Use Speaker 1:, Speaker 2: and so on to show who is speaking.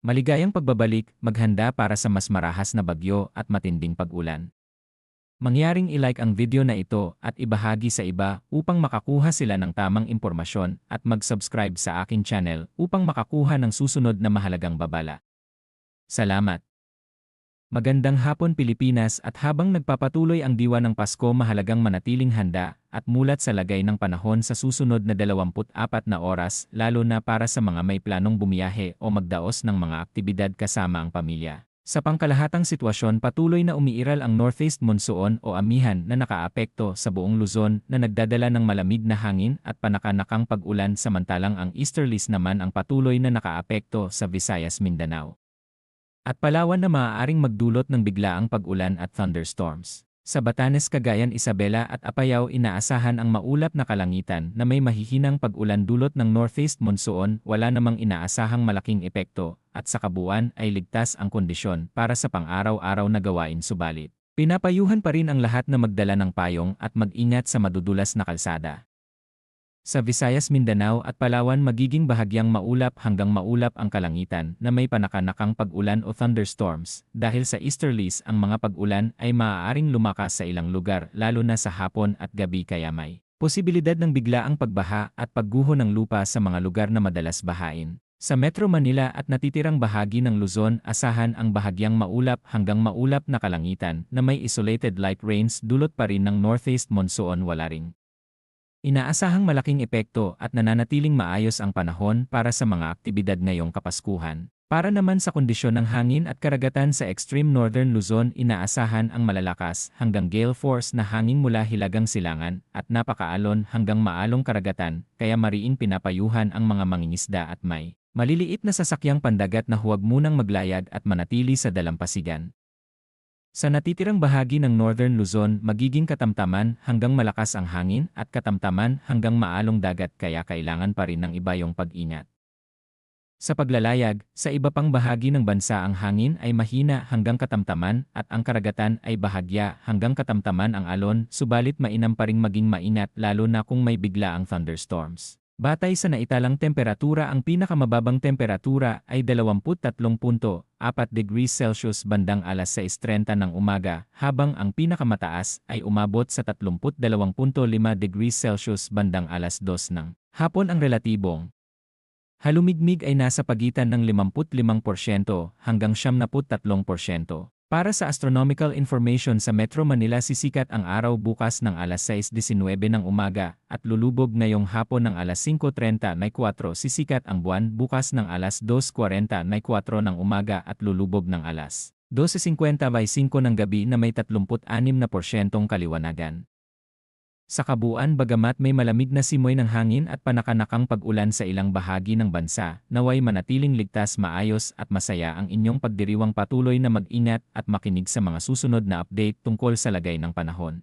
Speaker 1: Maligayang pagbabalik, maghanda para sa mas marahas na bagyo at matinding pag-ulan. Mangyaring i-like ang video na ito at ibahagi sa iba upang makakuha sila ng tamang impormasyon at mag-subscribe sa aking channel upang makakuha ng susunod na mahalagang babala. Salamat! Magandang hapon Pilipinas, at habang nagpapatuloy ang diwa ng Pasko, mahalagang manatiling handa at mulat sa lagay ng panahon sa susunod na 24 na oras, lalo na para sa mga may planong bumiyahe o magdaos ng mga aktibidad kasama ang pamilya. Sa pangkalahatang sitwasyon, patuloy na umiiral ang northeast monsoon o amihan na nakaapekto sa buong Luzon na nagdadala ng malamig na hangin at panakanakang pag-ulan, samantalang ang easterlies naman ang patuloy na nakaapekto sa Visayas, Mindanao at Palawan na maaaring magdulot ng biglaang pag-ulan at thunderstorms. Sa Batanes, Cagayan, Isabela at Apayao, inaasahan ang maulap na kalangitan na may mahihinang pag-ulan dulot ng northeast monsoon. Wala namang inaasahang malaking epekto at sa kabuuan ay ligtas ang kondisyon para sa pang-araw-araw na gawain, subalit pinapayuhan pa rin ang lahat na magdala ng payong at mag-ingat sa madudulas na kalsada. Sa Visayas, Mindanao at Palawan, magiging bahagyang maulap hanggang maulap ang kalangitan na may panakanakang pag-ulan o thunderstorms. Dahil sa easterlies, ang mga pag-ulan ay maaaring lumakas sa ilang lugar lalo na sa hapon at gabi, kaya may posibilidad ng biglaang pagbaha at pagguho ng lupa sa mga lugar na madalas bahain. Sa Metro Manila at natitirang bahagi ng Luzon, asahan ang bahagyang maulap hanggang maulap na kalangitan na may isolated light rains dulot pa rin ng northeast monsoon. Wala ring inaasahang malaking epekto at nananatiling maayos ang panahon para sa mga aktibidad ngayong Kapaskuhan. Para naman sa kondisyon ng hangin at karagatan, sa extreme northern Luzon, inaasahan ang malalakas hanggang gale force na hangin mula Hilagang Silangan at napakaalon hanggang maalong karagatan, kaya mariing pinapayuhan ang mga mangingisda at may maliliit na sasakyang pandagat na huwag munang maglayag at manatili sa dalampasigan. Sa natitirang bahagi ng northern Luzon, magiging katamtaman hanggang malakas ang hangin at katamtaman hanggang maalong dagat, kaya kailangan pa rin ng ibayong pag-ingat. Sa paglalayag, sa iba pang bahagi ng bansa ang hangin ay mahina hanggang katamtaman at ang karagatan ay bahagya hanggang katamtaman ang alon, subalit mainam pa ring maging maingat lalo na kung may biglaang thunderstorms. Batay sa naitalang temperatura, ang pinakamababang temperatura ay 23.4 degrees Celsius bandang alas 6:30 ng umaga, habang ang pinakamataas ay umabot sa 32.5 degrees Celsius bandang alas 2 ng hapon. Ang relatibong halumigmig ay nasa pagitan ng 55% hanggang 73%. Para sa astronomical information, sa Metro Manila, sisikat ang araw bukas ng alas 6:19 ng umaga at lulubog ngayong hapon ng alas 5:34. Sisikat ang buwan bukas ng alas 2:44 ng umaga at lulubog ng alas 12:55 ng gabi na may 36% kaliwanagan. Sa kabuuan, bagamat may malamig na simoy ng hangin at panakanakang pag-ulan sa ilang bahagi ng bansa, naway manatiling ligtas, maayos at masaya ang inyong pagdiriwang. Patuloy na mag-ingat at makinig sa mga susunod na update tungkol sa lagay ng panahon.